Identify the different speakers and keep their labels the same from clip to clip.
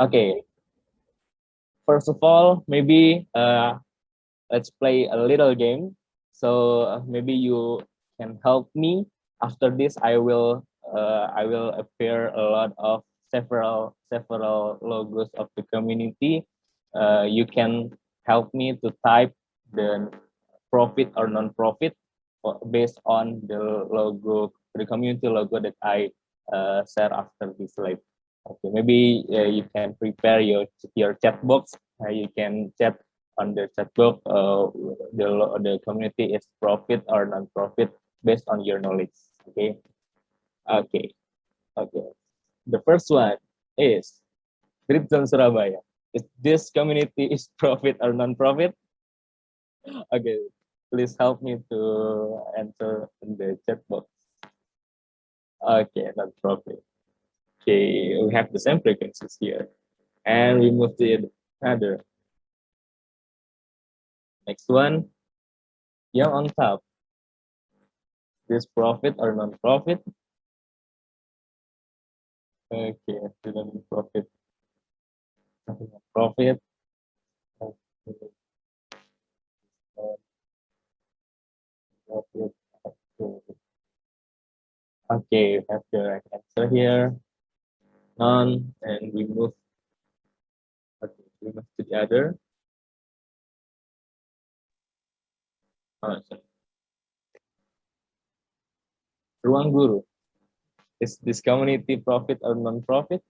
Speaker 1: Okay, first of all, maybe let's play a little game. So maybe you can help me. After this, I will appear a lot of several logos of the community. You can help me to type the profit or non-profit based on the logo, the community logo that I share after this live. Okay, maybe you can prepare your chat box. You can chat on the chat box. The community is profit or non-profit based on your knowledge. Okay, okay, okay. The first one is Britzone Surabaya. Is this community is profit or non-profit? Okay, please help me to answer in the chat box. Okay, non-profit. Okay, we have the same frequencies here. And we move to another. Next one, young on top. This profit or non-profit? Okay, non-profit. Profit. Okay, we have the right answer here. None, and we move. Okay, we move to the other. Oh, sorry. Ruang Guru. Is this community profit or non-profit?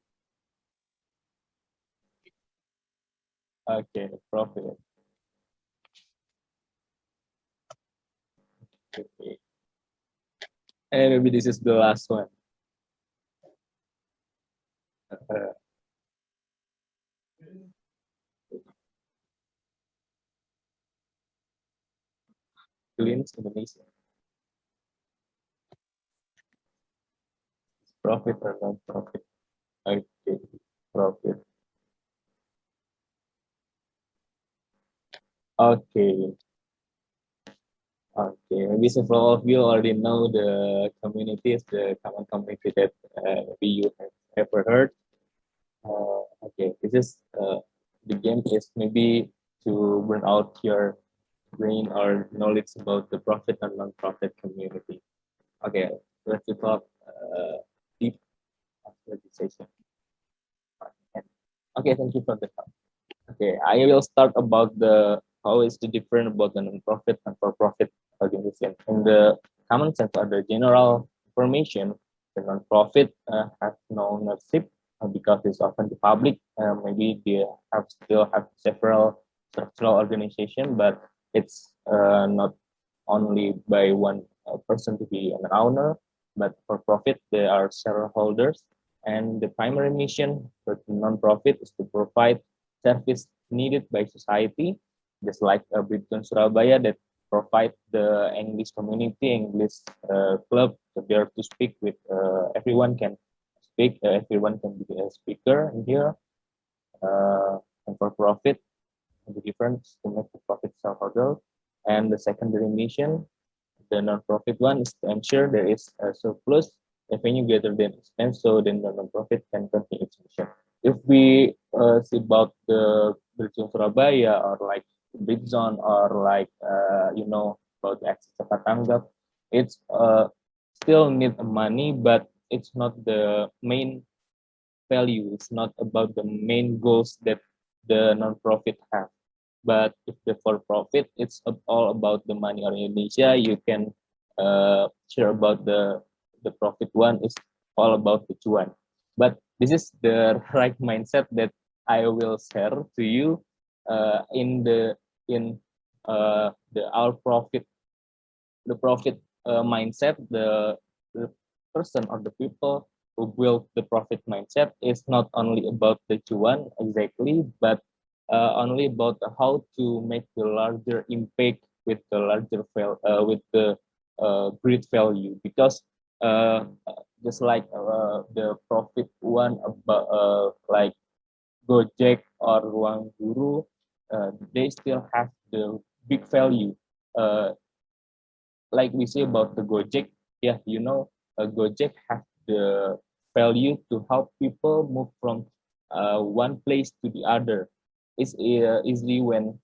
Speaker 1: Okay, profit. Okay. And maybe this is the last one. Cleans Indonesia. Profit or non-profit? Okay, profit. Okay. Okay, maybe several of you already know the communities, the common community that maybe you have ever heard. Okay, this is the game is maybe to burn out your brain or knowledge about the profit and non-profit community. Okay, let's talk deep after this session. Okay, thank you for the help. Okay, I will start about the how is the different about the non-profit and for-profit organization. In the common sense or the general information, the non-profit have no ownership because it's often the public. Maybe they still have several structural organization, but it's not only by one person to be an owner, but for profit there are shareholders, and the primary mission for the non-profit is to provide service needed by society, just like Britzone Surabaya that provide the English community, English club, so there to speak with everyone can speak, everyone can be a speaker in here, and for profit, the difference to make the profit shareholder, and the secondary mission, the non-profit one is to ensure there is a surplus revenue greater than expense, so then the non-profit can continue its mission. If we see about the Britzone Surabaya or like Britzone or like about the access tanggap, it's still need money, but it's not the main value. It's not about the main goals that the non-profit have. But if the for-profit, it's all about the money. Or in Indonesia, you can share about the profit one is all about the cuan. But this is the right mindset that I will share to you in the our profit, the profit mindset. The person or the people who build the profit mindset is not only about the cuan exactly, but only about how to make the larger impact with the larger with the great value, because just like the profit one about like Gojek or Ruang Guru, they still have the big value. Uh, like we say about the Gojek, yeah, Gojek has the value to help people move from one place to the other. It's easy when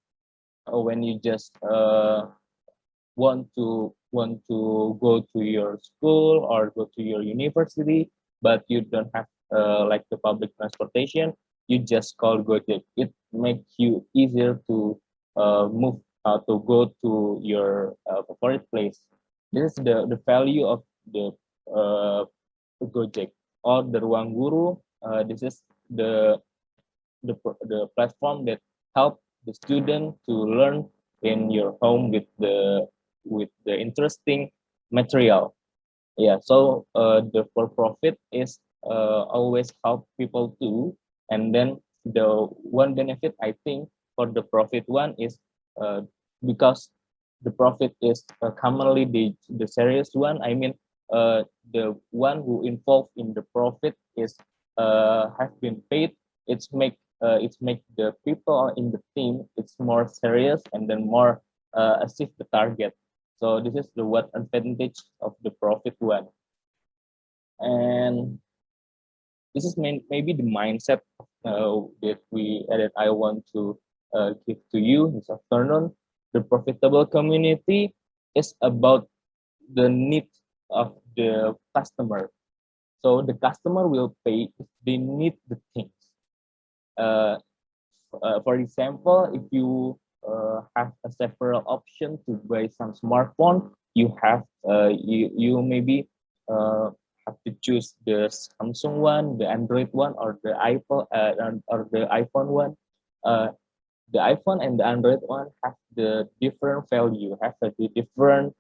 Speaker 1: you just want to go to your school or go to your university, but you don't have like the public transportation. You just call Gojek. It makes you easier to move to go to your favorite place. This is the value of the uh, Gojek or the Ruang Guru. This is the platform that help the student to learn in your home with the interesting material. Yeah, so the for profit is always help people too. And then the one benefit I think for the profit one is uh, because the profit is commonly the serious one. I mean, the one who involved in the profit is have been paid. It's make the people in the team it's more serious and then more achieve the target. So this is the what advantage of the profit one. And this is maybe the mindset that I want to give to you this afternoon. The profitable community is about the needs of the customer. So the customer will pay if they need the things. Uh, for example, if you have a several option to buy some smartphone, you maybe have to choose the Samsung one, the Android one, or the iPhone one. Uh, the iPhone and the Android one have the different value, have the different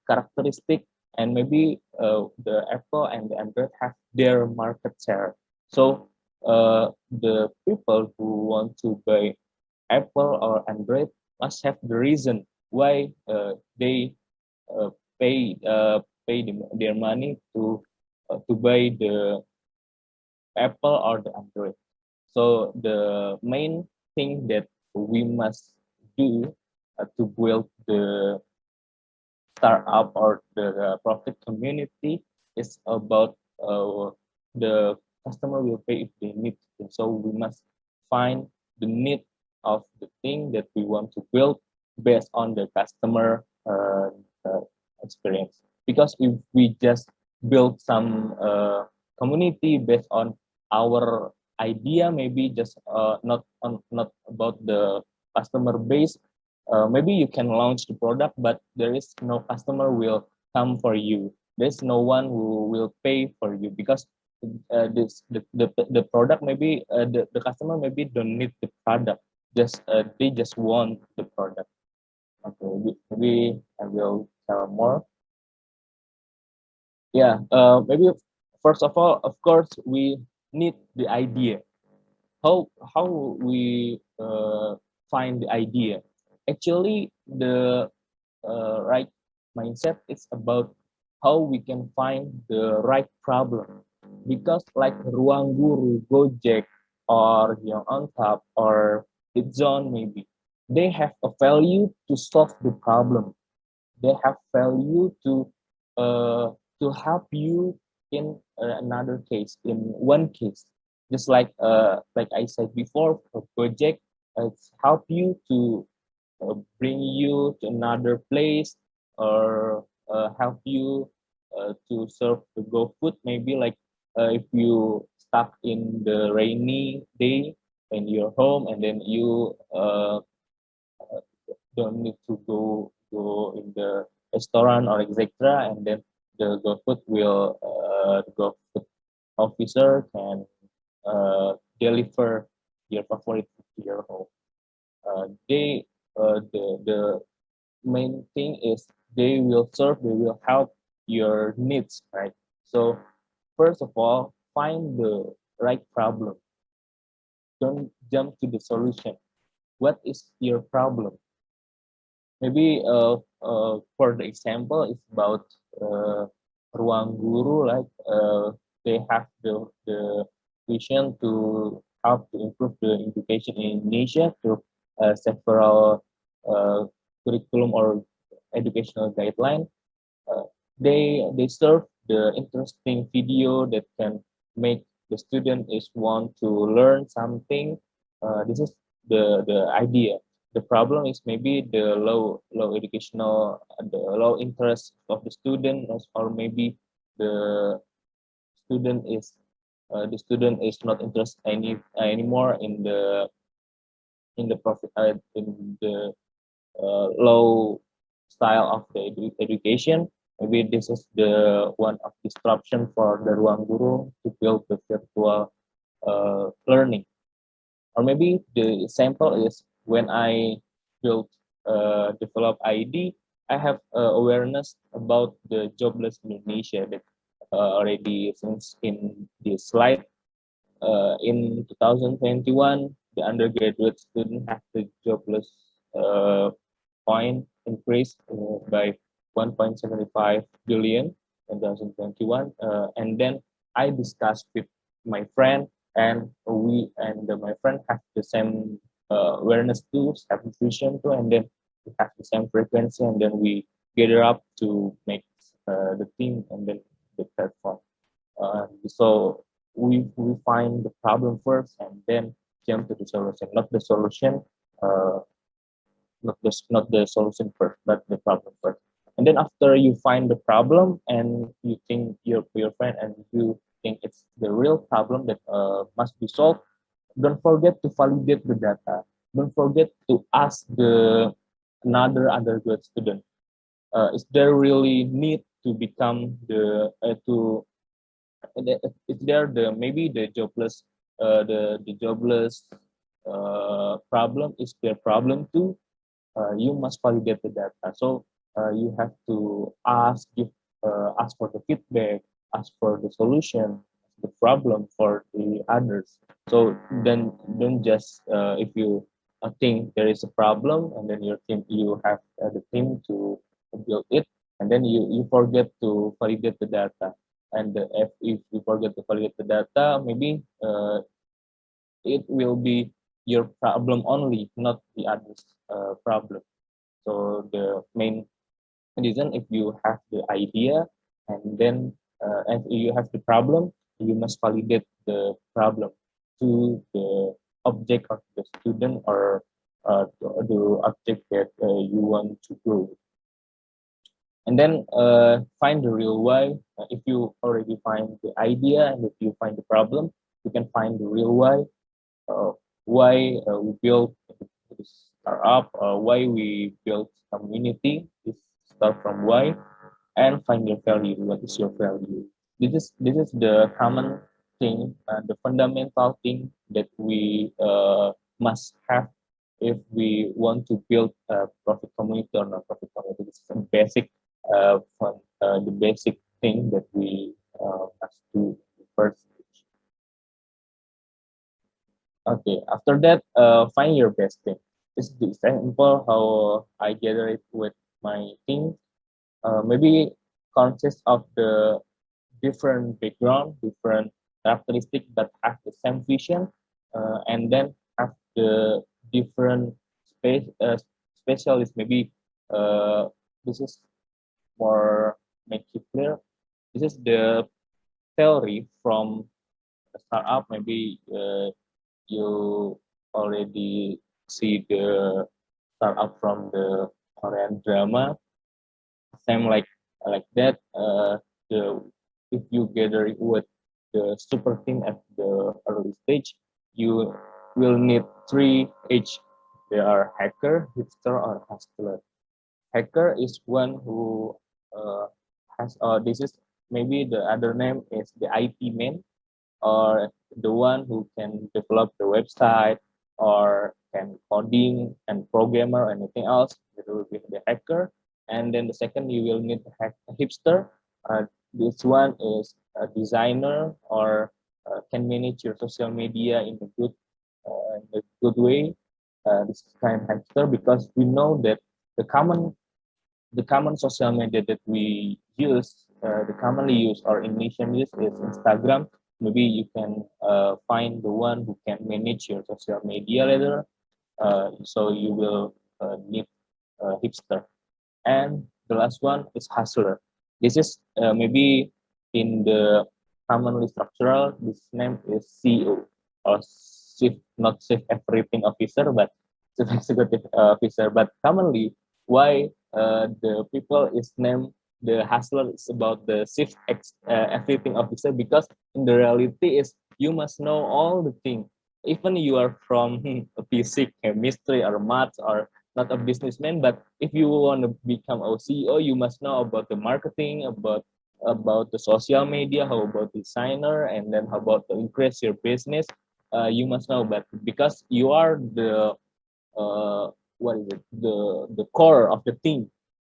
Speaker 1: characteristic, and maybe the Apple and the Android have their market share. So the people who want to buy Apple or Android must have the reason why they uh, pay their money to buy the Apple or the Android. So the main thing that we must do to build the startup or the profit community is about the customer will pay if they need it. So we must find the need of the thing that we want to build based on the customer experience. Because if we just build some community based on our idea, maybe just not about the customer base, maybe you can launch the product, but there is no customer will come for you. There's no one who will pay for you because the product maybe the customer maybe don't need the product, just they just want the product. Okay, maybe I will tell more. Yeah, maybe first of all, of course, we need the idea. How we find the idea? Actually, the right mindset is about how we can find the right problem. Because like Ruang Guru, Gojek, or On Top or Britzone maybe, they have a value to solve the problem. They have value uh, to help you in another case, in one case. Just like I said before, for Gojek, it's help you to bring you to another place or help you to serve the go food. Maybe like if you stuck in the rainy day in your home and then you don't need to go in the restaurant or etc. And then the GoFood will the GoFood officer can deliver your favorite food to your home. They the main thing is they will help your needs, right? So first of all, find the right problem. Don't jump to the solution. What is your problem? Maybe for the example, it's about ruang guru, like they have the vision to help to improve the education in Indonesia through several curriculum or educational guideline. Uh, they serve the interesting video that can make the student is want to learn something. This is the idea. The problem is maybe the low educational, the low interest of the student, or maybe the student is the student is not interested anymore in the profit in the low style of the education. Maybe this is the one of disruption for the ruang guru to build the virtual learning. Or maybe the example is when I build develop ID, I have awareness about the jobless Indonesia that already since in this slide. In 2021, the undergraduate student have the jobless point increased by 1.75 billion in 2021. And then I discussed with my friend, and my friend have the same awareness too, have vision too, and then we have the same frequency, and then we gather up to make the team and then the platform. So we find the problem first and then jump to the solution, not the solution, uh, not the solution first, but the problem first. And then after you find the problem and you think your friend and you think it's the real problem that must be solved, don't forget to validate the data. Don't forget to ask the another undergraduate student. Is there really need to become to is there the maybe the jobless the jobless problem is their problem too. You must validate the data. So you have to ask for the feedback, ask for the solution, the problem for the others. So then don't just if you think there is a problem and then you have the team to build it, and then you forget to validate the data. And if you forget to validate the data, maybe it will be your problem only, not the others' problem. So the main reason, if you have the idea and then and you have the problem, you must validate the problem to the object of the student or the object that you want to grow. And then find the real why. If you already find the idea and if you find the problem, you can find the real uh, why we built this startup, why we built community. This start from why, and find your value. What is your value? This is the common thing, the fundamental thing that we must have if we want to build a profit community or non-profit community. This is a basic, the basic thing that we must do first. Okay, after that, find your best thing. This is the example how I gather it with my team. Maybe consists of the different background, different characteristic that have the same vision, and then have the different space specialists. Maybe this is more make it clear. This is the theory from a startup. Maybe you already see the startup from the Korean drama, same like that. The if you gather it with the super team at the early stage, you will need 3 H. They are hacker, hipster, or hustler. Hacker is one who has this is maybe the other name is the IT man, or the one who can develop the website or can coding and programmer or anything else. It will be the hacker. And then the second, you will need a hipster. This one is a designer or can manage your social media in a good way. This is kind of hipster because we know that the common social media that we use, the commonly used or Indonesian use is Instagram. Maybe you can find the one who can manage your social media later. So you will need a hipster. And the last one is hustler. This is maybe in the commonly structural, this name is CEO, or chief, not chief everything officer, but chief executive officer. But commonly, why the people is named the hustler is about the everything officer, because in the reality is you must know all the things. Even you are from physics, chemistry, or maths, or not a businessman, but if you want to become a CEO, you must know about the marketing, about the social media, how about designer, and then how about to increase your business. You must know, but because you are the what is it, the core of the thing,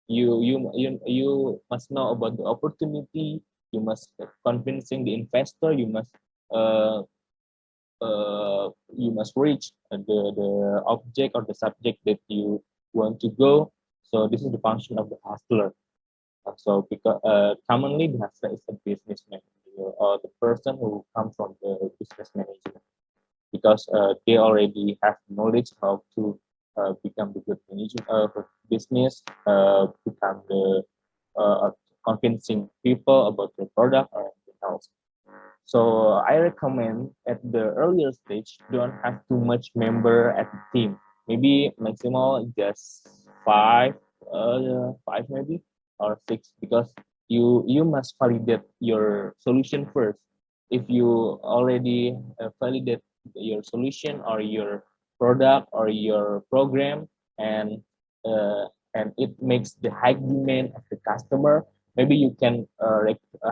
Speaker 1: you must know about the opportunity. You must convincing the investor. Uh, you must reach the object or the subject that you want to go. So this is the function of the hustler. So because commonly the hustler is a businessman, or the person who comes from the business management, because they already have knowledge how to become the good manager of business, become the convincing people about the product or anything else. So I recommend at the earlier stage, don't have too much member at the team. Maybe maximal just five maybe, or six, because you must validate your solution first. If you already validate your solution or your product or your program, and uh, and it makes the high demand of the customer, maybe you can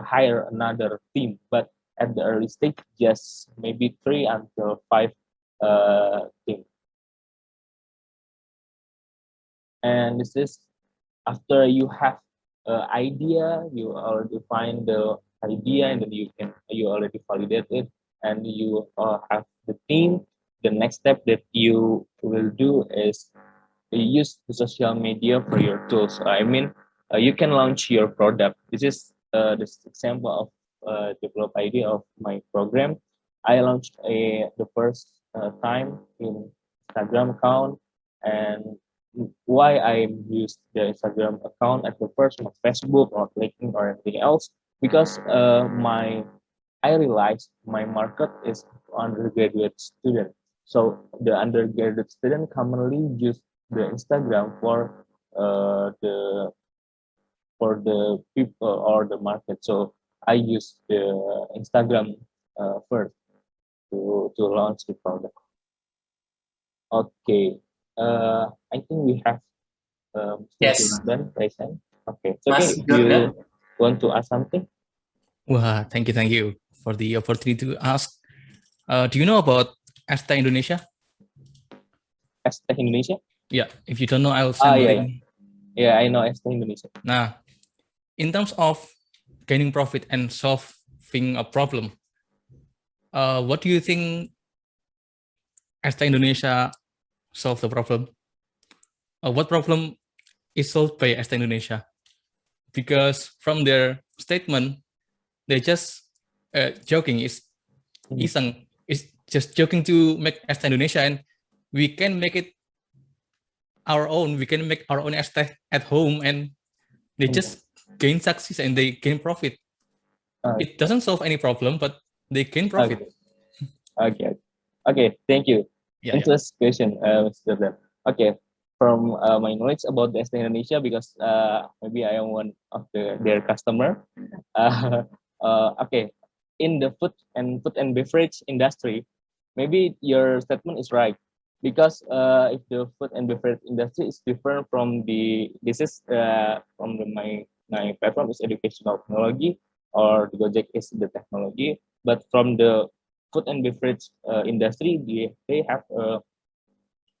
Speaker 1: hire another team. But at the early stage, just maybe 3 until 5 team. And this is after you have idea, you already find the idea, and then you already validate it, and you have the team. The next step that you will do is use the social media for your tools. I mean, you can launch your product. This is this example of develop idea of my program. I launched the first time in Instagram account, and why I used the Instagram account at the first, not Facebook or LinkedIn or anything else, because I realized my market is undergraduate student. So the undergraduate student commonly use the Instagram for the people or the market. So I use the Instagram first to launch the product. Okay. I think we have Mr.
Speaker 2: Yes,
Speaker 1: Jordan present. Okay. It's okay
Speaker 2: Mas
Speaker 1: if
Speaker 2: Jordan.
Speaker 1: you want to ask something.
Speaker 3: Wah, thank you for the opportunity to ask. Do you know about Asta Indonesia?
Speaker 1: Esteh Indonesia.
Speaker 3: Yeah, if you don't know, I'll
Speaker 1: Ah,
Speaker 3: send the
Speaker 1: yeah, yeah.
Speaker 3: link.
Speaker 1: Yeah, I know Esteh Indonesia.
Speaker 3: Nah, in terms of gaining profit and solving a problem, what do you think Asta Indonesia solve the problem? What problem is solved by Asta Indonesia? Because from their statement, they just joking. Isang is just joking to make Asta Indonesia, and we can make it our own. We can make our own Asta at home, and they just gain success and they gain profit. It doesn't solve any problem, but they gain profit.
Speaker 1: Okay. Okay. Okay. Thank you.
Speaker 3: Yeah, yeah.
Speaker 1: Interesting question, Mr. Dan. Okay. From my knowledge about the Estee Indonesia, because maybe I am one of their customer. Okay. In the food and beverage industry, maybe your statement is right, because if the food and beverage industry is different from this is from my platform is educational technology, or the Gojek is the technology, but from the food and beverage industry, they have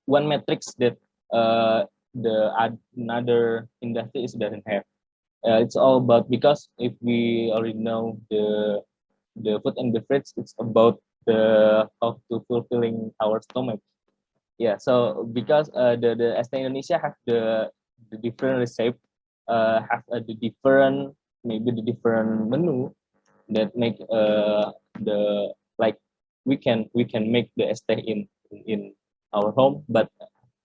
Speaker 1: one metrics that another industry is doesn't have. It's all about, because if we already know the food and beverage, it's about the how to fulfilling our stomach. Yeah, so because the Esta Indonesia have the different recipe, have the different, maybe the different menu that make the like we can make the stay in our home, but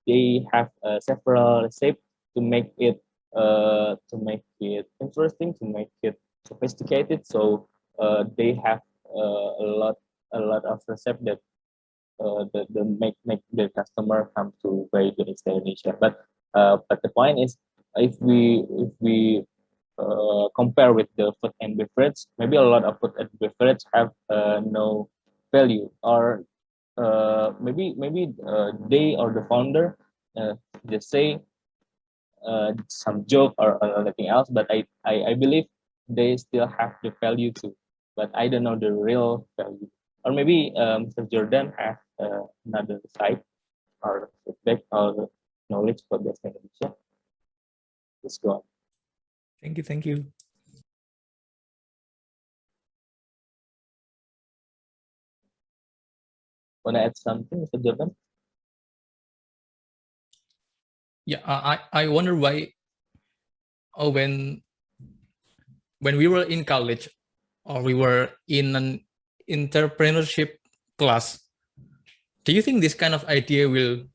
Speaker 1: they have several recipes to make it interesting, to make it sophisticated. So they have a lot of recipe that the make the customer come to buy the Indonesia. But the point is, if we compare with the food and beverage, maybe a lot of food and beverage have no value, or maybe they or the founder just say some joke or anything else, but I believe they still have the value too, but I don't know the real value. Or maybe Mr. Jordan has another side or feedback or knowledge for this Indonesia. Let's go on.
Speaker 3: Thank you. Thank you.
Speaker 1: Want to add something, Mr. Jordan?
Speaker 3: Yeah, I wonder why when we were in college or we were in an entrepreneurship class, do you think this kind of idea will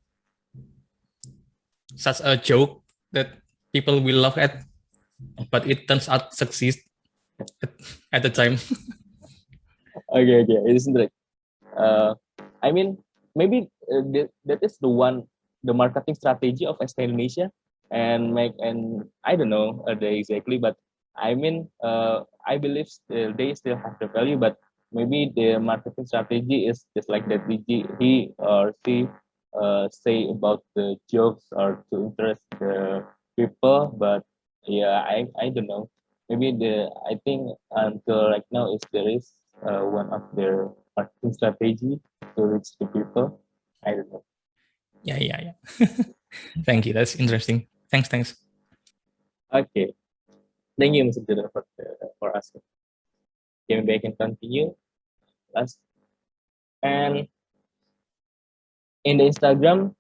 Speaker 3: such a joke that people will laugh at, but it turns out succeed at the time?
Speaker 1: Okay, it isn't right. Uh, I mean, maybe that is the marketing strategy of ST Indonesia, and I don't know exactly, but I mean, I believe they still have the value, but maybe the marketing strategy is just like that. He or she say about the jokes or to interest the people, but yeah, I don't know. Maybe I think until right now is there is one of their marketing strategy to reach the people. I don't know.
Speaker 3: Yeah. Thank you. That's interesting. Thanks.
Speaker 1: Okay, thank you, Mr. Jada, for asking. Okay, maybe I can continue. Last, and in the Instagram,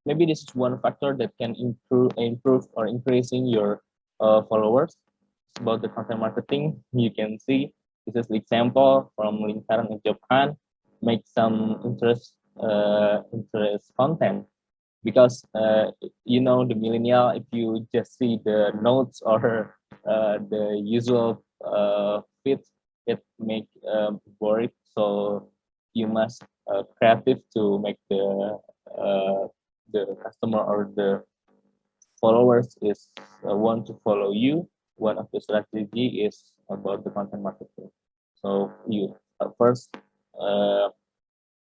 Speaker 1: maybe this is one factor that can improve or increasing your followers. It's about the content marketing. You can see this is the example from Lingkaran and Japan. Make some interest content, because the millennial, if you just see the notes or the usual feed, it make boring. So you must creative to make the customer or the followers is want to follow you. One of the strategy is about the content marketing. So you first uh,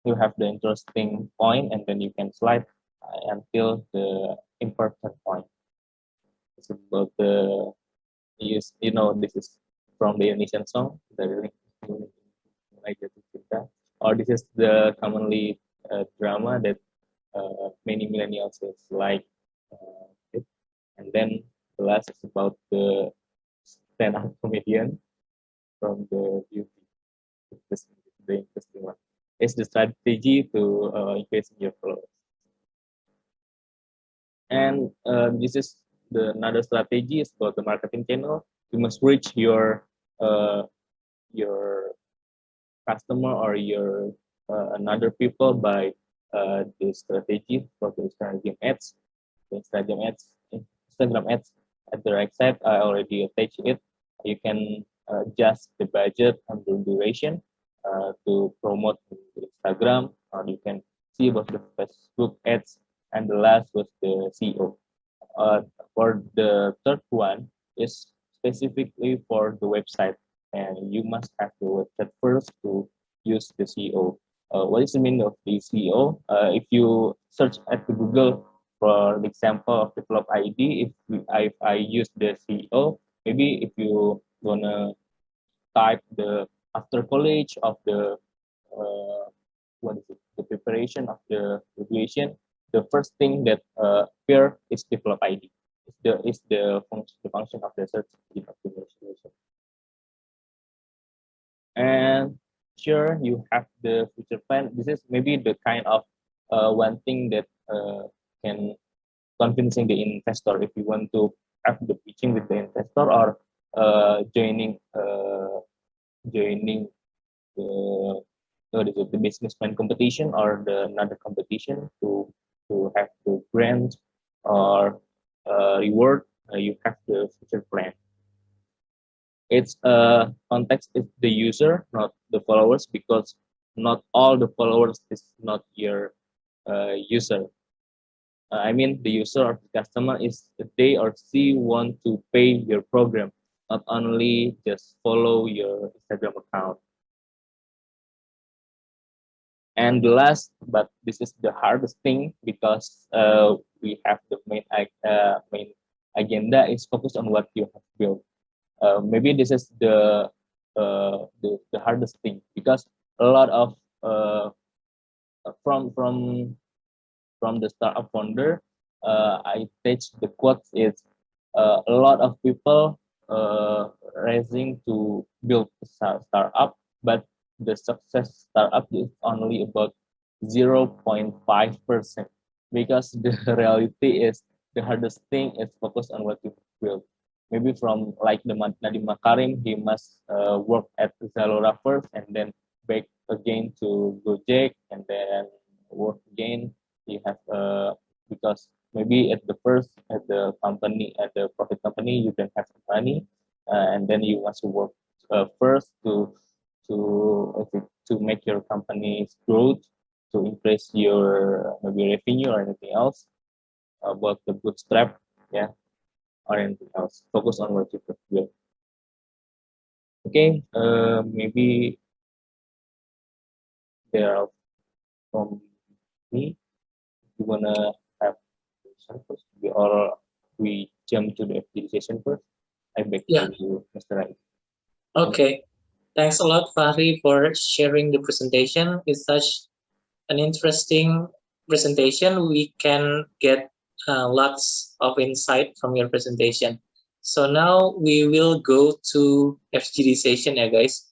Speaker 1: you have the interesting point, and then you can slide until the important point. It's about the this is from the Indonesian song, the lyric like Cinta, or this is the commonly drama that many millennials is like it. And then the last is about the stand-up comedian from the beauty. This is the interesting one. It's the strategy to increase your followers. And this is another strategy is about the marketing channel. You must reach uh, your customer or your another people by the strategy for the Instagram ads. The Instagram ads at the right side. I already attached it. You can adjust the budget and the duration to promote Instagram, or you can see about the Facebook ads. And the last was the CEO. For the third one is specifically for the website, and you must have the website first to use the SEO. What is the meaning of the SEO? If you search at the Google for the example of develop ID, if I use the SEO, maybe if you wanna type the after college of the uh, what is it, the preparation of the graduation, the first thing that appear is develop ID. The function of the search engine optimization. And sure, you have the future plan. This is maybe the kind of one thing that can convincing the investor if you want to have the pitching with the investor, or joining the the business plan competition or the another competition to have the grant or reward. You have the future plan. Its context is the user, not the followers, because not all the followers is not your user. I mean, the user or the customer is they or she want to pay your program, not only just follow your Instagram account. And the last, but this is the hardest thing because we have the main agenda is focused on what you have built. Maybe this is the hardest thing because a lot of uh, from from from the startup founder, I teach the quote is a lot of people raising to build a startup, but the success startup is only about 0.5% because the reality is the hardest thing is focus on what you build. Maybe from like the Nadiem Makarim, he must work at Zalora first and then back again to Gojek and then work again. You have because maybe at the first at the company at the profit company you don't have money, and then you must work first to make your company's growth, to increase your maybe revenue or anything else about the bootstrap, yeah, or anything else. Focus on what you could build. Okay, maybe there are from me. You wanna have session first, or we jump to the FGD session first? I beg
Speaker 2: Yeah.
Speaker 1: to Mr. Rai.
Speaker 2: Okay. Thanks a lot, Fakhri, for sharing the presentation. It's such an interesting presentation. We can get lots of insight from your presentation. So now we will go to FGD session, guys.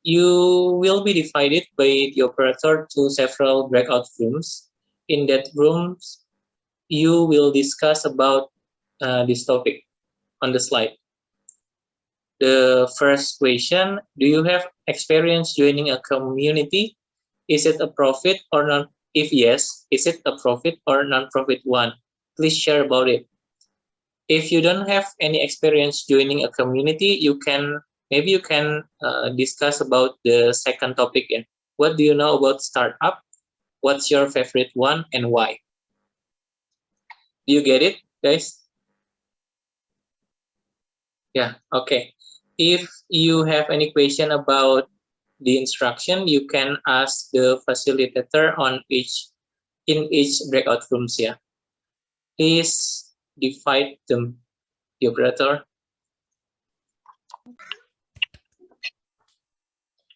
Speaker 2: You will be divided by the operator to several breakout rooms. In that rooms, you will discuss about this topic on the slide. The first question, do you have experience joining a community? Is it a profit or non? If yes, is it a profit or non-profit one? Please share about it. If you don't have any experience joining a community, you can discuss about the second topic. And what do you know about startup? What's your favorite one and why? Do you get it, guys? Yeah, okay. If you have any question about the instruction, you can ask the facilitator in each breakout rooms here. Please divide them, the operator.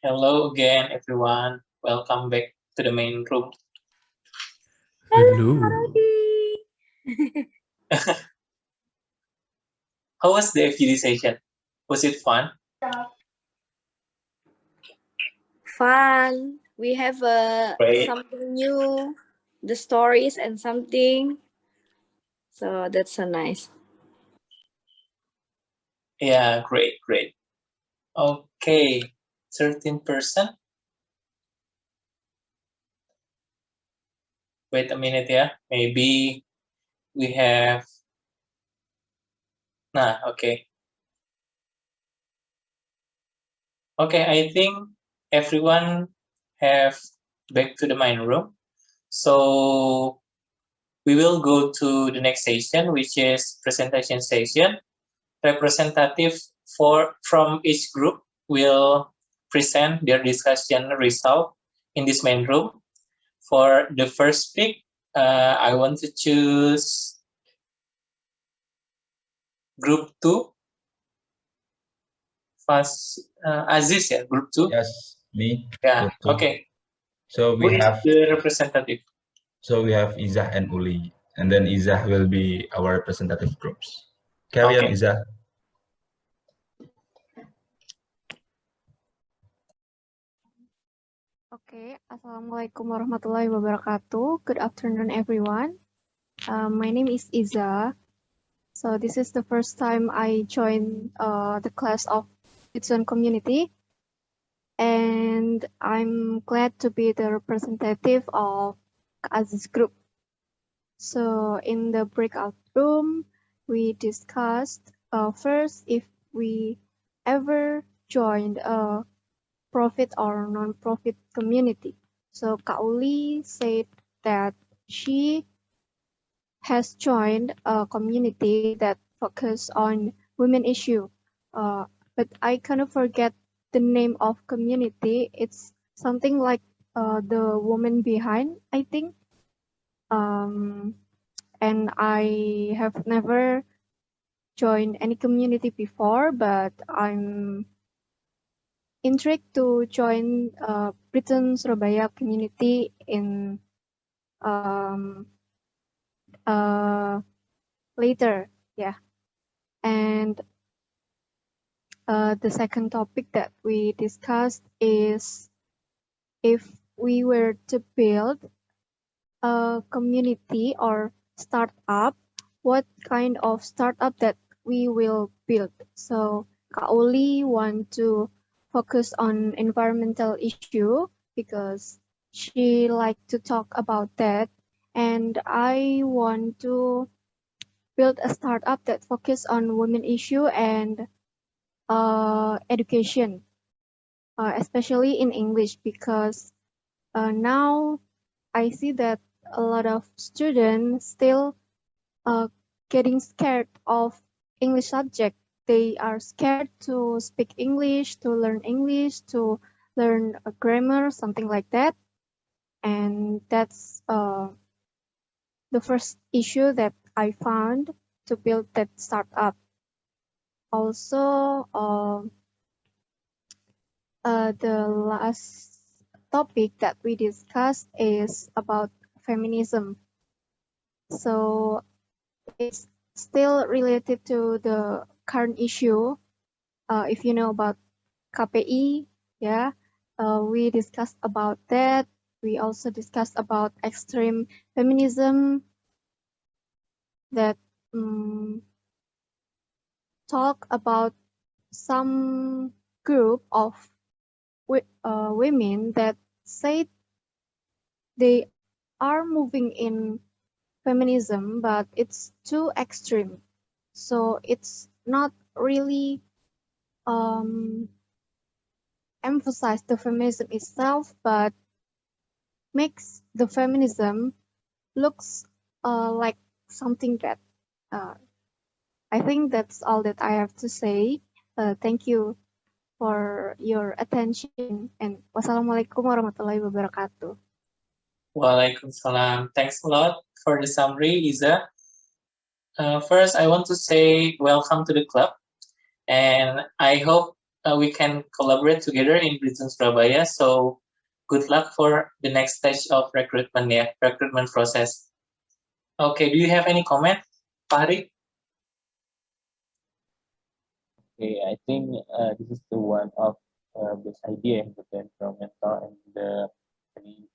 Speaker 2: Hello again, everyone. Welcome back to the main room.
Speaker 3: Hello.
Speaker 2: How was the FGD session? Was it fun?
Speaker 4: Fun. We have
Speaker 2: Great.
Speaker 4: something new, the stories and something. So that's so nice.
Speaker 2: Yeah, great. Okay, 13%. Wait a minute, yeah. Maybe we have. Okay. Okay, I think everyone have back to the main room. So we will go to the next session, which is presentation session. Representative from each group will present their discussion result in this main room. For the first pick, I want to choose group 2. Aziz, yeah, group 2.
Speaker 5: Yes, me.
Speaker 2: Yeah,
Speaker 5: Group two.
Speaker 2: okay.
Speaker 5: So
Speaker 2: Who
Speaker 5: we
Speaker 2: is
Speaker 5: have
Speaker 2: the representative?
Speaker 5: Izah and Uli, and then Izah will be our representative groups. Carry on,
Speaker 2: Okay.
Speaker 5: Izah.
Speaker 6: Okay, Assalamualaikum warahmatullahi wabarakatuh. Good afternoon, everyone. My name is Iza. So this is the first time I joined the class of Britzone community, and I'm glad to be the representative of Aziz group. So in the breakout room, we discussed first if we ever joined a profit or non-profit community. So Kak Uli said that she has joined a community that focus on women issue. But I kind of forget the name of community. It's something like the woman behind, I think. Um, and I have never joined any community before, but I'm intrigued to join Britzone Surabaya community in um, uh, later. Yeah, and the second topic that we discussed is if we were to build a community or startup, what kind of startup that we will build. So Kak Oli want to focus on environmental issue because she like to talk about that. And I want to build a startup that focus on women issue and education, especially in English, because now I see that a lot of students still uh, getting scared of English subject. They are scared to speak English, to learn English, to learn grammar, something like that. And that's the first issue that I found to build that startup. Also, the last topic that we discussed is about feminism. So it's still related to the current issue. If you know about KPI, yeah, we discussed about that. We also discussed about extreme feminism that talk about some group of women that say they are moving in feminism, but it's too extreme. So it's not really emphasize the feminism itself, but makes the feminism looks like something that I think that's all that I have to say. Thank you for your attention and wassalamualaikum warahmatullahi wabarakatuh.
Speaker 2: Waalaikumsalam. Thanks a lot for the summary, Iza. First, I want to say welcome to the club, and I hope we can collaborate together in Britzone Surabaya. So, good luck for the next stage of recruitment, yeah, recruitment process. Okay, do you have any comment, Fakhri?
Speaker 1: Okay, I think this is the one of this idea, the environmental and the fe-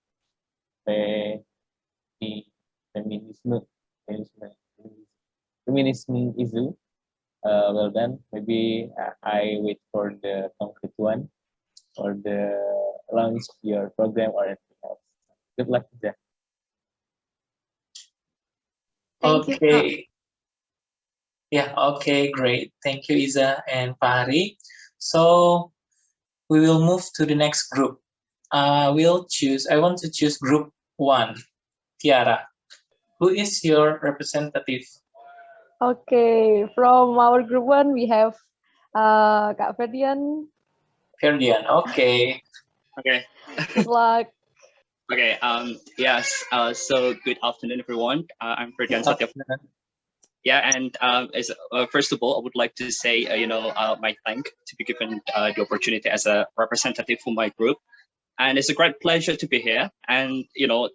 Speaker 1: the feminism, feminism, feminism issue. Well done. Maybe I wait for the concrete one or the launch your program or anything else. Good luck, Jack.
Speaker 6: Thank you, Kak.
Speaker 2: Okay. Yeah, okay, great. Thank you, Iza and Fakhri. So we will move to the next group. I want to choose group 1, Tiara. Who is your representative?
Speaker 7: Okay, from our group 1 we have Kak Ferdian.
Speaker 2: Ferdian, okay.
Speaker 8: Okay.
Speaker 7: Good luck.
Speaker 8: Okay. Yes. So good afternoon, everyone. I'm Ferdian
Speaker 2: Good
Speaker 8: Satya.
Speaker 2: afternoon.
Speaker 8: Yeah. And first of all, I would like to say, my thank to be given the opportunity as a representative for my group, and it's a great pleasure to be here. And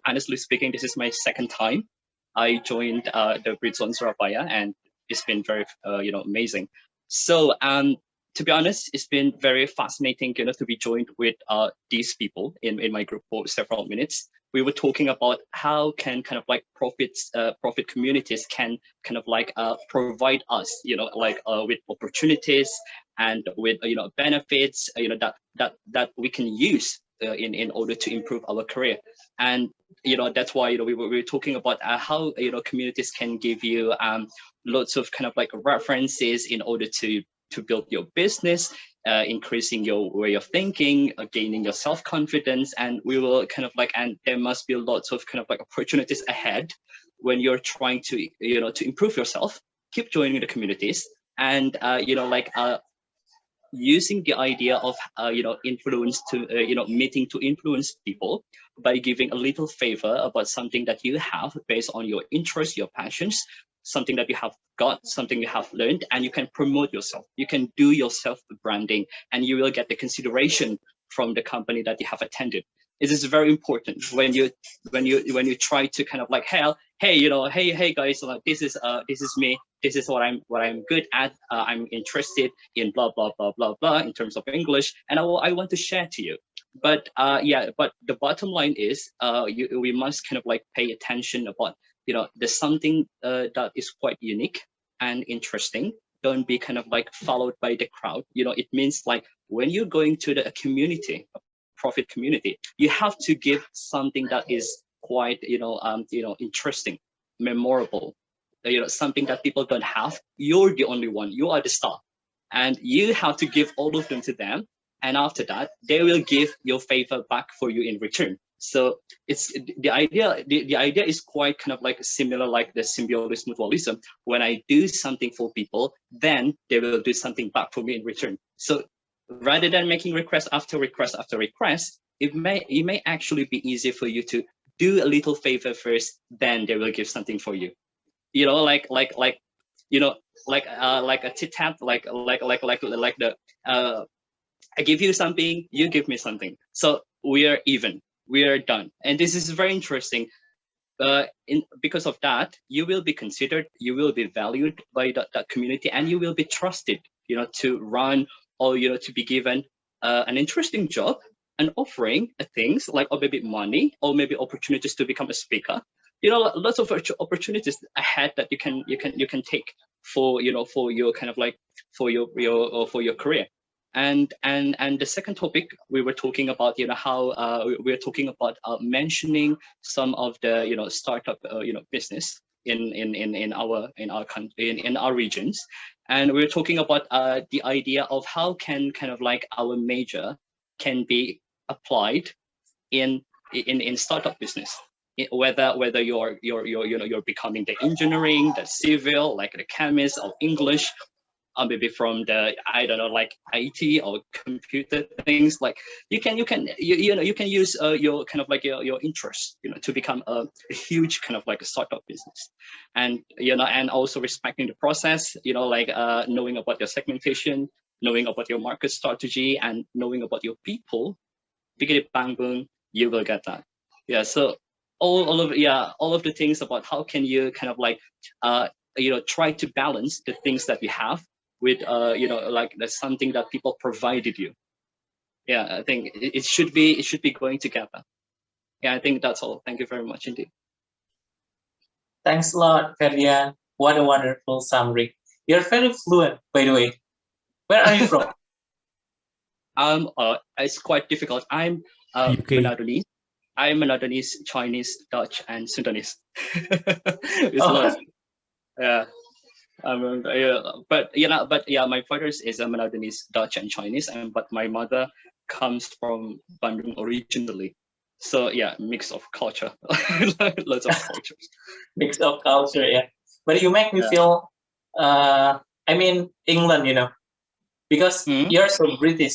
Speaker 8: honestly speaking, this is my second time I joined the Britzone Surabaya, and it's been very amazing. So to be honest, it's been very fascinating, to be joined with these people in my group for several minutes. We were talking about how can kind of like profit communities can kind of like provide us, with opportunities and with benefits, that we can use in order to improve our career. And that's why we were talking about how communities can give you lots of kind of like references in order to to build your business, increasing your way of thinking, gaining your self-confidence, and we will kind of like, and there must be lots of kind of like opportunities ahead when you're trying to, to improve yourself. Keep joining the communities, and using the idea of influence to meeting to influence people by giving a little favor about something that you have based on your interests, your passions, something that you have got, something you have learned, and you can promote yourself. You can do your self branding, and you will get the consideration from the company that you have attended. It is very important when you try to kind of like, hey guys, this is me, this is what I'm good at, I'm interested in blah blah blah blah blah in terms of English, and I want to share to you. But but the bottom line is we must kind of like pay attention about there's something that is quite unique and interesting. Don't be kind of like followed by the crowd. It means like when you're going to the community, profit community, you have to give something that is quite interesting, memorable, something that people don't have. You're the only one, you are the star, and you have to give all of them to them, and after that they will give your favor back for you in return. So it's the idea is quite kind of like similar like the symbiosis mutualism. When I do something for people, then they will do something back for me in return. So rather than making request after request after request, it may actually be easy for you to do a little favor first, then they will give something for you. Like a tit-tat, like the I give you something, you give me something, so we are even, we are done. And this is very interesting. Because of that, you will be considered, you will be valued by that community, and you will be trusted, to run, or to be given an interesting job, and offering things like, or maybe money, or maybe opportunities to become a speaker. Lots of opportunities ahead that you can take for your kind of like for your career. And the second topic we were talking about, how we're talking about mentioning some of the startup business in our country, in our regions, and we're talking about the idea of how can kind of like our major can be applied in startup business. Whether you're becoming the engineering, the civil, like the chemist, or English, or maybe from the, I don't know, like IT or computer things, like you can use your kind of like your interest, to become a huge kind of like a startup business. And and also respecting the process, like knowing about your segmentation, knowing about your market strategy, and knowing about your people. Biggie bang boom, you will get that. Yeah. So all of the things about how can you kind of like try to balance the things that you have with like that's something that people provided you. Yeah, I think it should be going together. Yeah, I think that's all. Thank you very much indeed.
Speaker 2: Thanks a lot, Ferdian. What a wonderful summary. You're very fluent, by the way. Where are you from?
Speaker 8: It's quite difficult. I'm
Speaker 3: UK.
Speaker 8: Manadonese. I'm Manadonese, Chinese, Dutch, and Sundanese. It's
Speaker 2: Oh.
Speaker 8: lots. Yeah. But my father is a Manadonese, Dutch, and Chinese, but my mother comes from Bandung originally. So yeah, mix of culture, lots of cultures.
Speaker 2: Mix of culture, yeah. But you make me feel, I mean, England, because you're so British.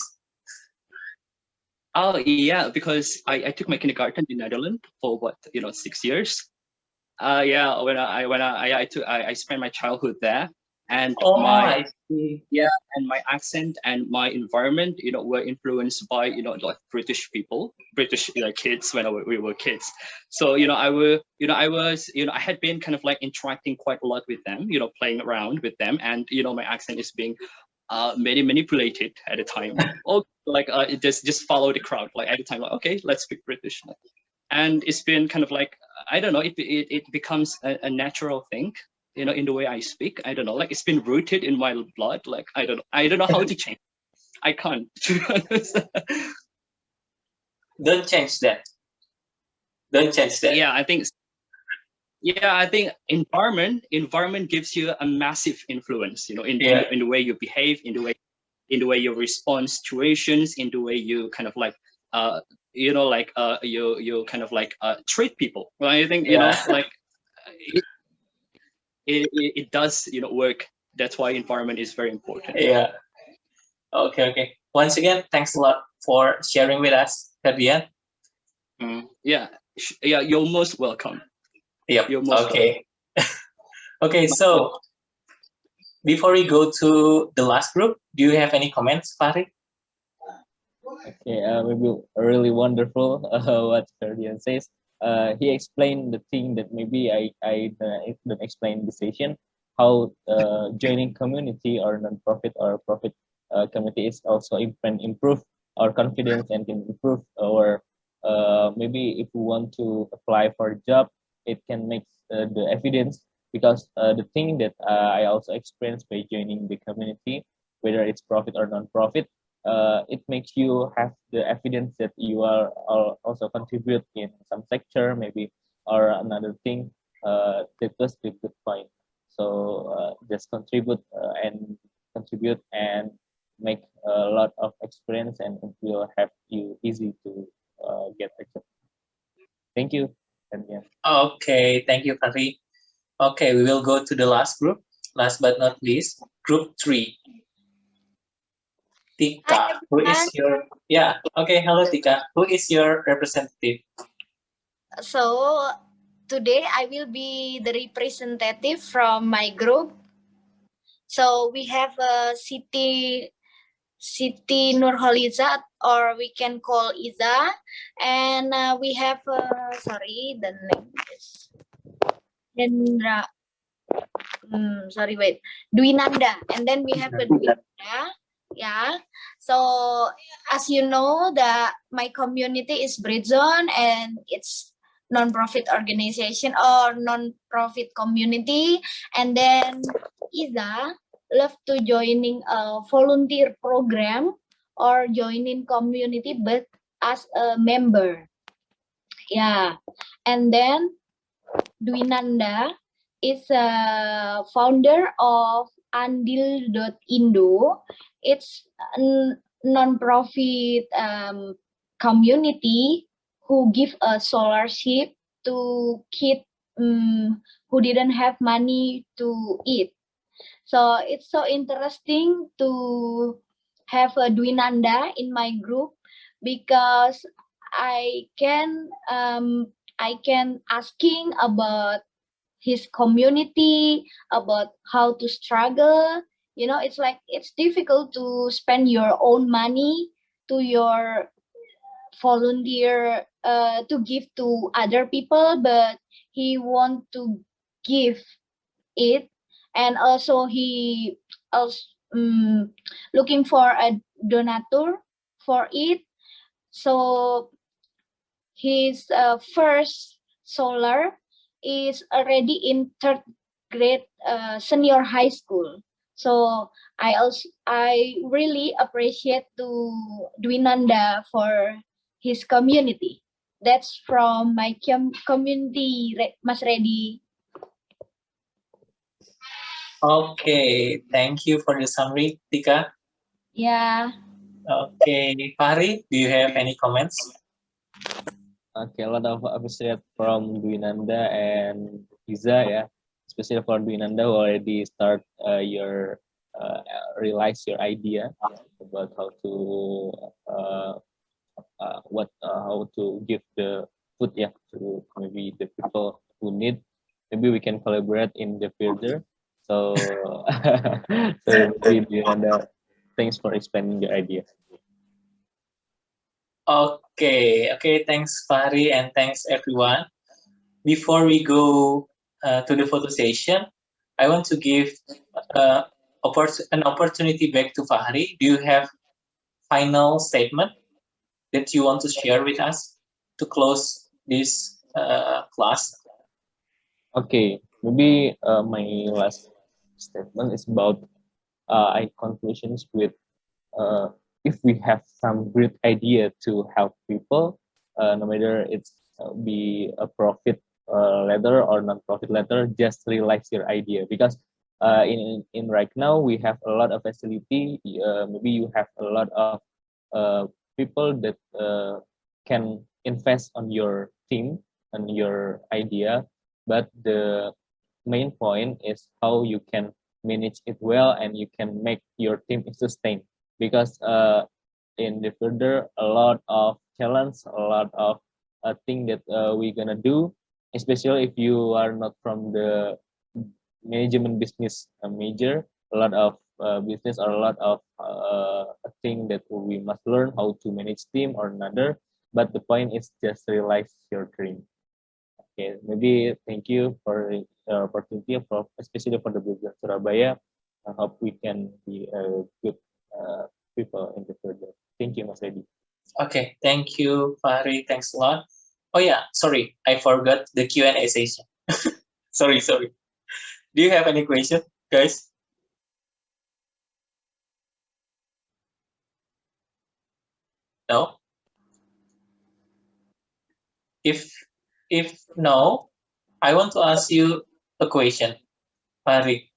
Speaker 8: Oh yeah, because I took my kindergarten in Netherlands for 6 years. Yeah, when I spent my childhood there, and
Speaker 2: I see.
Speaker 8: and my accent and my environment, were influenced by like British people, British kids when we were kids. So I had been kind of like interacting quite a lot with them, playing around with them, and my accent is being manipulated at the time. Or like just follow the crowd, like at the time, like, okay, let's speak British. And it's been kind of like, I don't know, it becomes a natural thing, in the way I speak. I don't know, like it's been rooted in my blood. Like I don't know how to change. I can't, to be honest.
Speaker 2: Don't change that. Don't change that.
Speaker 8: Yeah, I think Yeah, I think environment gives you a massive influence,
Speaker 2: Yeah.
Speaker 8: in the way you behave, in the way you respond situations, in the way you kind of like you kind of like treat people. Well, I think
Speaker 2: Yeah.
Speaker 8: like it, it does work. That's why environment is very important.
Speaker 2: Yeah. Okay. Once again, thanks a lot for sharing with us, Ferdian.
Speaker 8: Yeah, yeah, you're most welcome.
Speaker 2: Yep.
Speaker 8: You're most
Speaker 2: Okay. Okay. So before we go to the last group, do you have any comments, Fakhri?
Speaker 1: Okay, maybe really wonderful what Ferdian says. He explained the thing that maybe I don't explain in the session, how joining community or non-profit or profit community is also can improve our confidence and can improve our maybe if we want to apply for a job, it can make the evidence because the thing that I also experienced by joining the community, whether it's profit or non-profit, it makes you have the evidence that you are also contribute in some sector maybe or another thing. That was the good point. So just contribute and make a lot of experience and it will have you easy to get a job. Thank you. And yeah.
Speaker 2: Okay. Thank you, Fakhri. Okay, we will go to the last group. Last but not least, group 3. Tika, who is
Speaker 4: everyone.
Speaker 2: your Okay, hello Tika. Who is your representative?
Speaker 4: So today I will be the representative from my group. So we have Siti Nurholiza, or we can call Iza, and we have sorry, the name is Hendra. Dwinanda, and then we have a Dwinanda. Yeah. So as you know, my community is Britzone, and it's non-profit organization or non-profit community. And then Iza love to joining a volunteer program or joining community, but as a member. Yeah. And then Dwinanda is a founder of Andil.indo. It's a non-profit community who give a scholarship to kids who didn't have money to eat. So it's so interesting to have a Dwinanda in my group because I can asking about his community, about how to struggle. It's like it's difficult to spend your own money to your volunteer to give to other people, but he want to give it, and also he also looking for a donator for it. So his first solar is already in third grade senior high school. So I really appreciate to Dwinanda for his community. That's from my community, Mas Reddy.
Speaker 2: Okay, thank you for the summary, Tika.
Speaker 4: Yeah.
Speaker 2: Okay, Fahri, do you have any comments?
Speaker 1: Okay, a lot of appreciate from Dwinanda and Iza, yeah, especially for Dwinanda who already start your realize your idea about how to how to give the food, yeah, to maybe the people who need. Maybe we can collaborate in the future. So so maybe Dwinanda, thanks for expanding your idea.
Speaker 2: Okay, thanks Fahri and thanks everyone. Before we go to the photo session, I want to give an opportunity back to Fahri. Do you have final statement that you want to share with us to close this class?
Speaker 1: Okay, maybe my last statement is about I conclusions with if we have some great idea to help people, no matter it's be a profit letter or non-profit letter, just realize your idea. Because in right now we have a lot of facility. Maybe you have a lot of people that can invest on your team and your idea, but the main point is how you can manage it well and you can make your team sustain. Because in the further, a lot of challenge, a lot of thing that we're gonna do, especially if you are not from the management business major, a lot of business or a lot of thing that we must learn how to manage team or another. But the point is just realize your dream. Okay, maybe thank you for the opportunity, for especially for the Britzone Surabaya. I hope we can be a good people in the future. Thank you, Mas Reddy.
Speaker 2: Okay, thank you, Fahri. Thanks a lot. Oh yeah, sorry, I forgot the Q&A session. sorry. Do you have any question, guys? No. If no, I want to ask you a question, Fahri.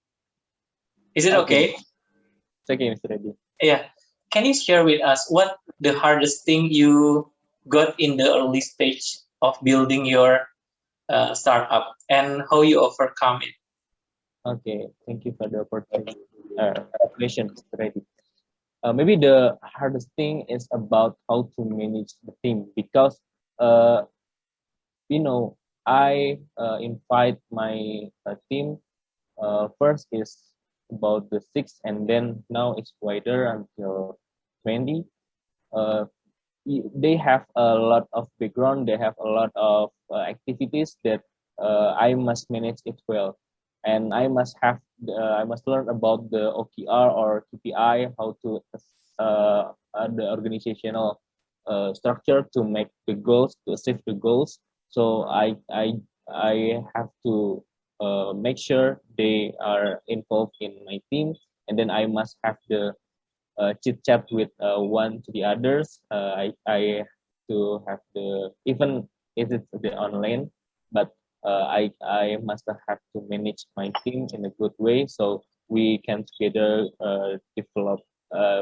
Speaker 2: Is it okay?
Speaker 1: It's okay, Mr. Reddy.
Speaker 2: Yeah. Can you share with us what the hardest thing you got in the early stage of building your startup and how you overcome it?
Speaker 1: Okay, thank you for the opportunity. Question, Mr. Reddy. Maybe the hardest thing is about how to manage the team, because I invite my team. First is about the six, and then now it's wider until 20. Uh, they have a lot of background. They have a lot of activities that I must manage it well, and I must learn about the OKR or KPI, how to the organizational structure to make the goals, to achieve the goals. So I have to make sure they are involved in my team, and then I must have the chit chat with one to the others. I to have the, even if it's the online, but I must have to manage my team in a good way, so we can together develop.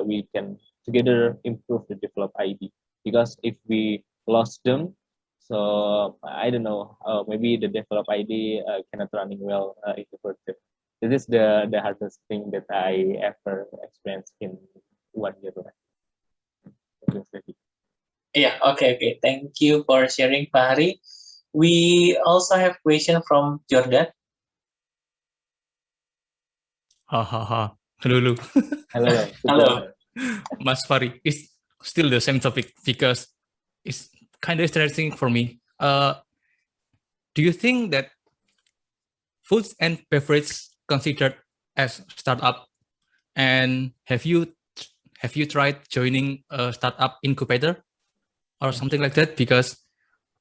Speaker 1: We can together improve the develop ID. Because if we lost them, so I don't know. Maybe the develop ID cannot running well in the future. This is the hardest thing that I ever experienced in 1 year.
Speaker 2: Yeah, okay. Thank you for sharing, Fahri. We also have question from Jordan.
Speaker 3: Hahaha. Hello.
Speaker 1: Hello.
Speaker 2: Hello.
Speaker 3: Mas Fari, it's still the same topic because it's kind of interesting for me. Do you think that foods and beverage considered as startup? And have you tried joining a startup incubator or something like that? Because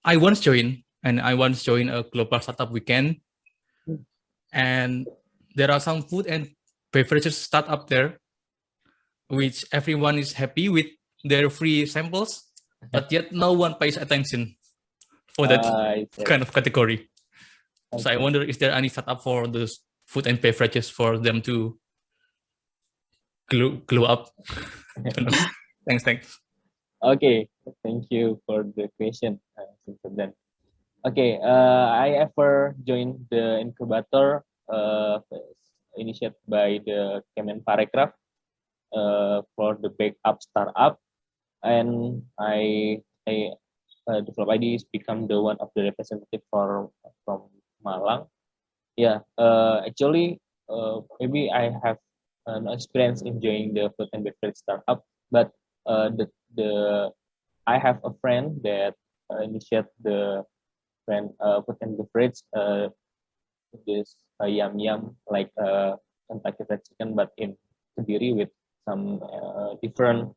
Speaker 3: I once joined a global startup weekend, and there are some food and beverages startup there, which everyone is happy with their free samples, but yet no one pays attention for that kind of category. So I wonder, is there any startup for those food and beverages for them to glow up? Thanks.
Speaker 1: Okay, thank you for the question, then. Okay, I ever joined the incubator initiated by the Kemenparekraf for the backup startup, and I develop IDs become the one of the representative from Malang. Yeah, actually, maybe I have an experience in joining the food and beverage startup, but the I have a friend that initiate the food and beverage, this yum like Kentucky Fried Chicken, but in Kediri with some different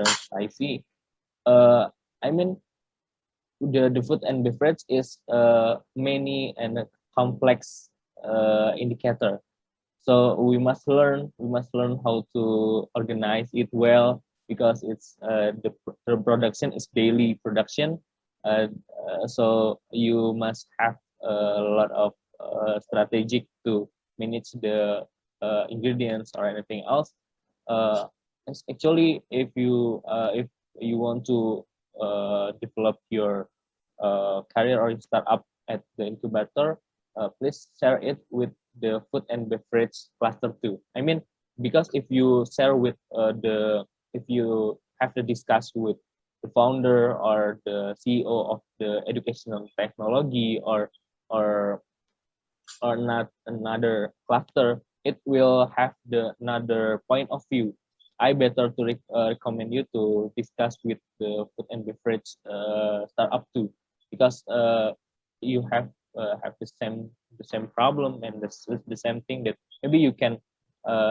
Speaker 1: spicy. I mean, the food and beverage is many and complex indicator. So we must learn how to organize it well, because it's the production is daily production. So you must have a lot of strategic to manage the ingredients or anything else. Actually, if you want to develop your career or startup at the incubator, please share it with the food and beverage cluster too. I mean, because if you share with if you have to discuss with the founder or the CEO of the educational technology or or not another cluster, it will have the another point of view. I better to recommend you to discuss with the food and beverage startup too, because you have the same problem and the same thing that maybe you can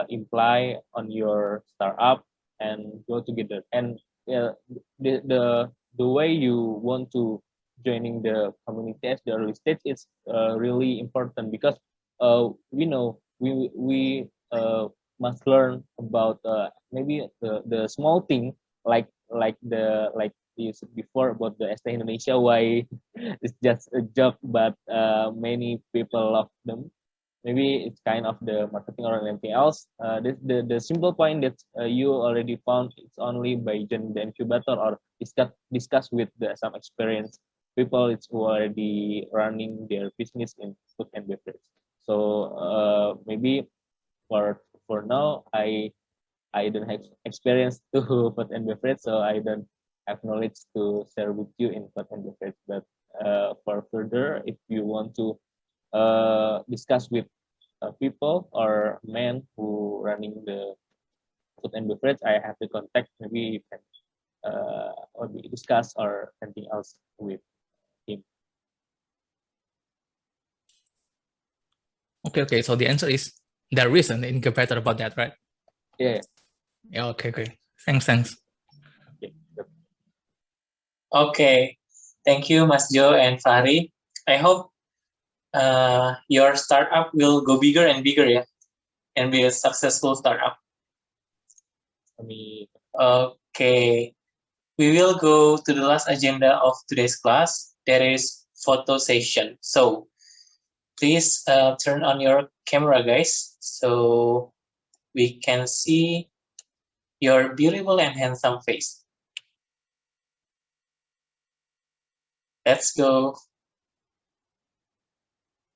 Speaker 1: imply on your startup and go together. And the way you want to joining the community at the early stage is really important, because we know we must learn about maybe the small thing, like you said before about the ST Indonesia, why it's just a job but many people love them. Maybe it's kind of the marketing or anything else. The simple point that you already found, it's only by joining the incubator or discuss with some experienced people it's already running their business in food and beverage. So maybe for now I don't have experience to food and beverage, so I don't have knowledge to share with you in food and beverage. But for further, if you want to discuss with people or men who running the food and beverage, I have the contact. Maybe you can or we discuss or anything else with him.
Speaker 3: Okay. So the answer is there is an incubator about that, right?
Speaker 1: Yeah.
Speaker 3: Yeah. Okay. Thanks.
Speaker 1: Okay.
Speaker 2: Okay, thank you, Mas Jo and Fahri. I hope your startup will go bigger and bigger, yeah, and be a successful startup. Okay, we will go to the last agenda of today's class. That is photo session. So please turn on your camera, guys, so we can see your beautiful and handsome face. Let's go.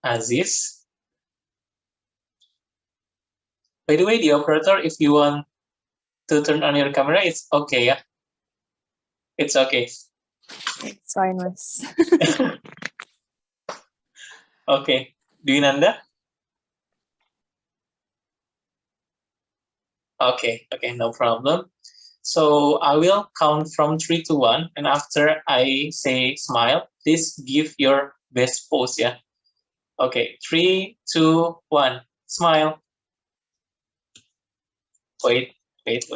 Speaker 2: Aziz. By the way, the operator, if you want to turn on your camera, it's okay, yeah? It's okay.
Speaker 9: It's fine, Mas.
Speaker 2: Okay. Dwinanda? Okay, no problem. So I will count from 3 to 1, and after I say smile, please give your best pose, yeah? Okay, 3, 2, 1, smile. Wait. Wait,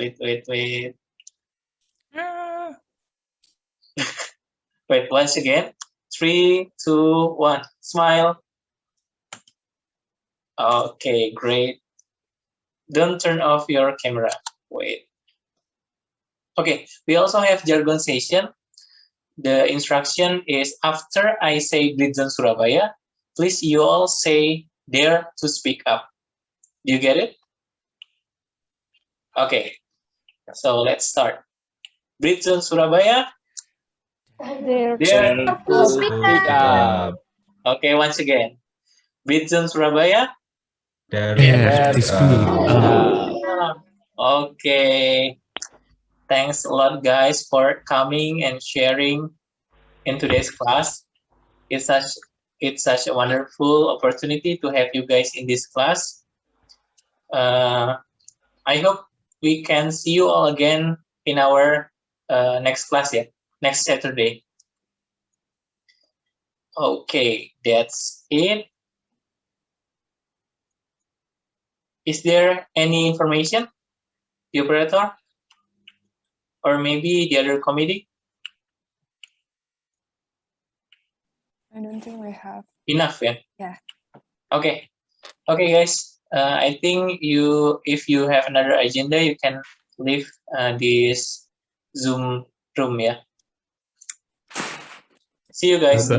Speaker 2: once again. 3, 2, 1, smile. Okay, great. Don't turn off your camera. Wait. Okay, we also have jargon session. The instruction is after I say Britzone Surabaya, please you all say dare to speak up. Do you get it? Okay, so let's start. Britzone Surabaya,
Speaker 7: Dare
Speaker 2: dare
Speaker 4: to speak
Speaker 5: up.
Speaker 2: Okay, once again. Britzone Surabaya.
Speaker 5: Dare
Speaker 3: Dare
Speaker 5: to
Speaker 3: to speak
Speaker 5: up.
Speaker 2: Okay. Thanks a lot, guys, for coming and sharing in today's class. It's such a wonderful opportunity to have you guys in this class. I hope we can see you all again in our next class, yeah, next Saturday. Okay, that's it. Is there any information, the operator? Or maybe the other committee?
Speaker 9: I don't think we have.
Speaker 2: Enough, yeah?
Speaker 9: Yeah.
Speaker 2: Okay, guys. I think if you have another agenda, you can leave this Zoom room, yeah? See you guys.